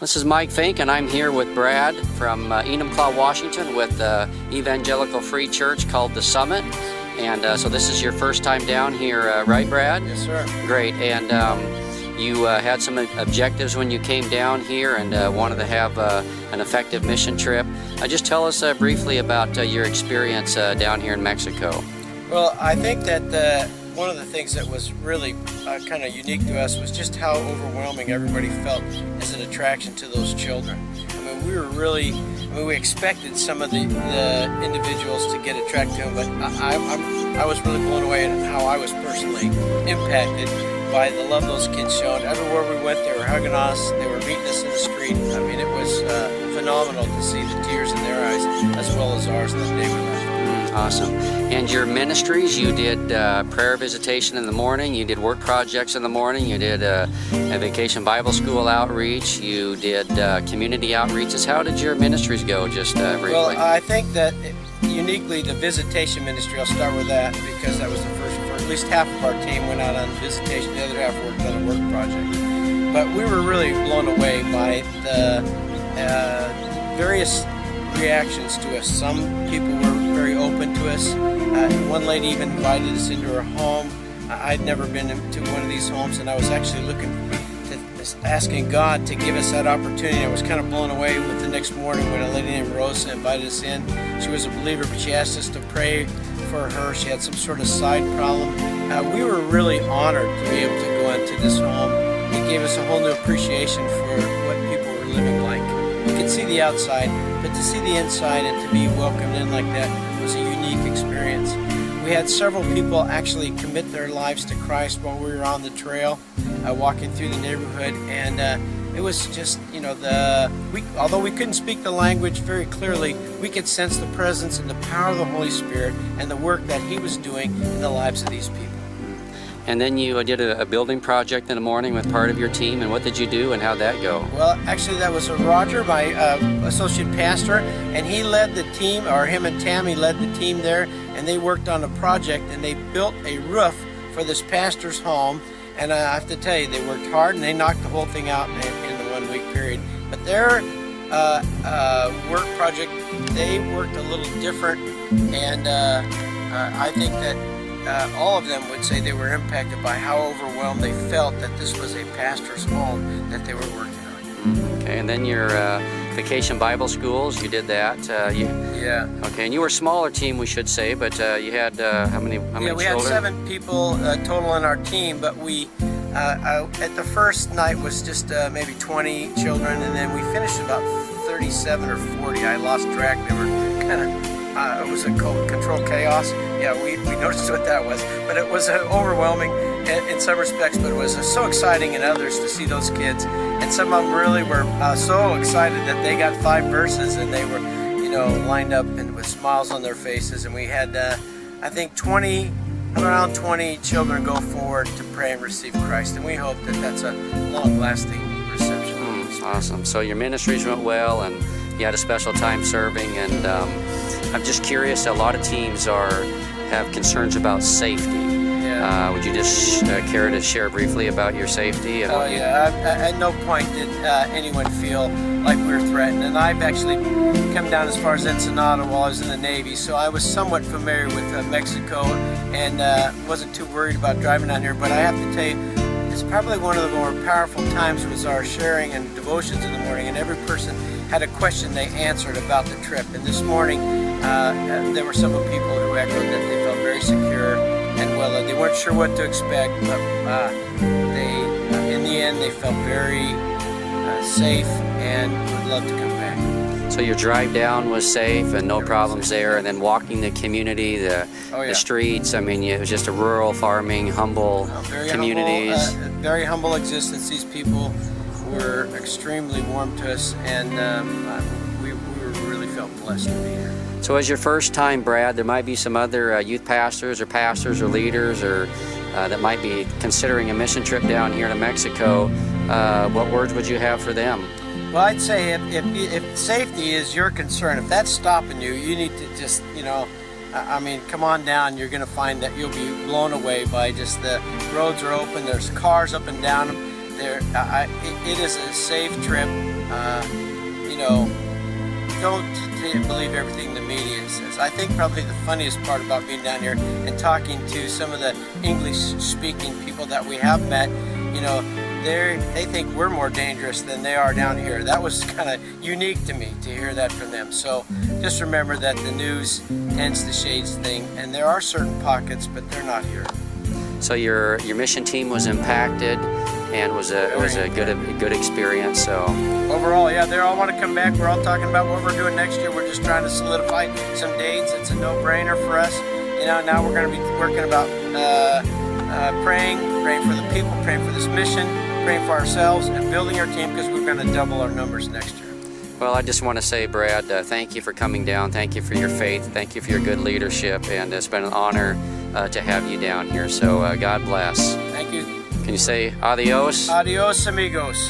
This is Mike Fink, and I'm here with Brad from Enumclaw, Washington, with the Evangelical Free Church called The Summit. And so this is your first time down here, right, Brad? Yes, sir. Great. And you had some objectives when you came down here and wanted to have an effective mission trip. Just tell us briefly about your experience down here in Mexico. Well, I think that one of the things that was really kind of unique to us was just how overwhelming everybody felt as an attraction to those children. I mean, we were really, we expected some of the individuals to get attracted to them, but I was really blown away at how I was personally impacted by the love those kids showed. Everywhere we went, they were hugging us, they were meeting us in the street. I mean, it was phenomenal to see the tears in their eyes as well as ours the day we left. Awesome. And your ministries, you did prayer visitation in the morning, you did work projects in the morning, you did a vacation Bible school outreach, you did community outreaches. How did your ministries go, just briefly? Well, I think that uniquely the visitation ministry, I'll start with that because that was the first, for at least half of our team went out on visitation, the other half worked on a work project. But we were really blown away by the various reactions to us. Some people were very open to us. One lady even invited us into her home. I'd never been to one of these homes, and I was actually asking God to give us that opportunity. I was kind of blown away with the next morning when a lady named Rosa invited us in. She was a believer, but she asked us to pray for her. She had some sort of side problem. We were really honored to be able to go into this home. It gave us a whole new appreciation for what people were living like. We could see the outside, but to see the inside and to be welcomed in like that was a unique experience. We had several people actually commit their lives to Christ while we were on the trail, walking through the neighborhood, and it was just, you know, although we couldn't speak the language very clearly, we could sense the presence and the power of the Holy Spirit and the work that He was doing in the lives of these people. And then you did a building project in the morning with part of your team, and what did you do and how'd that go? Well, actually that was Roger, my associate pastor, and he led the team, or him and Tammy led the team there, and they worked on a project and they built a roof for this pastor's home. And I have to tell you, they worked hard and they knocked the whole thing out in the 1 week period. But their work project, they worked a little different, and I think that all of them would say they were impacted by how overwhelmed they felt that this was a pastor's home that they were working on. Okay, and then your vacation Bible schools, you did that. Yeah. Okay, and you were a smaller team, we should say, but you had how many children? Yeah, we had 7 people total in our team, but we at the first night was just maybe 20 children, and then we finished about 37 or 40. I lost track. They were kind of it was a controlled chaos. Yeah, we noticed what that was. But it was overwhelming in some respects, but it was so exciting in others to see those kids. And some of them really were so excited that they got 5 verses and they were, you know, lined up and with smiles on their faces. And we had, I think, around 20 children go forward to pray and receive Christ. And we hope that that's a long-lasting reception. Awesome. So your ministries went well, and you had a special time serving, and I'm just curious, a lot of teams have concerns about safety. Yeah. Would you just care to share briefly about your safety? And At no point did anyone feel like we were threatened. And I've actually come down as far as Ensenada while I was in the Navy, so I was somewhat familiar with Mexico and wasn't too worried about driving down here. But I have to tell you, it's probably one of the more powerful times was our sharing and devotions in the morning, and every person had a question they answered about the trip. And this morning, there were several people who echoed that they felt very secure and well. They weren't sure what to expect, but in the end, they felt very safe and would love to come back. So your drive down was safe and no problems there, and then walking the community, the streets. I mean, it was just a rural, farming, humble communities. Very humble existence. These people were extremely warm to us, and we really felt blessed to be here. So as your first time, Brad, there might be some other youth pastors or leaders or that might be considering a mission trip down here to Mexico. What words would you have for them? Well, I'd say if safety is your concern, if that's stopping you, you need to just, you know, I mean, come on down. You're going to find that you'll be blown away by just the roads are open. There's cars up and down them. it is a safe trip. You know, don't believe everything the media says. I think probably the funniest part about being down here and talking to some of the English-speaking people that we have met, you know, they think we're more dangerous than they are down here. That was kind of unique to me to hear that from them. So just remember that the news tends to shade things, and there are certain pockets, but they're not here. So your mission team was impacted, and it was a good experience. So overall, yeah, they all want to come back. We're all talking about what we're doing next year. We're just trying to solidify some dates. It's a no-brainer for us. You know, now we're going to be working about praying for the people, praying for this mission, praying for ourselves, and building our team, because we're going to double our numbers next year. Well, I just want to say, Brad, thank you for coming down. Thank you for your faith. Thank you for your good leadership, and it's been an honor to have you down here. So God bless. Thank you. Can you say adios? Adios, amigos.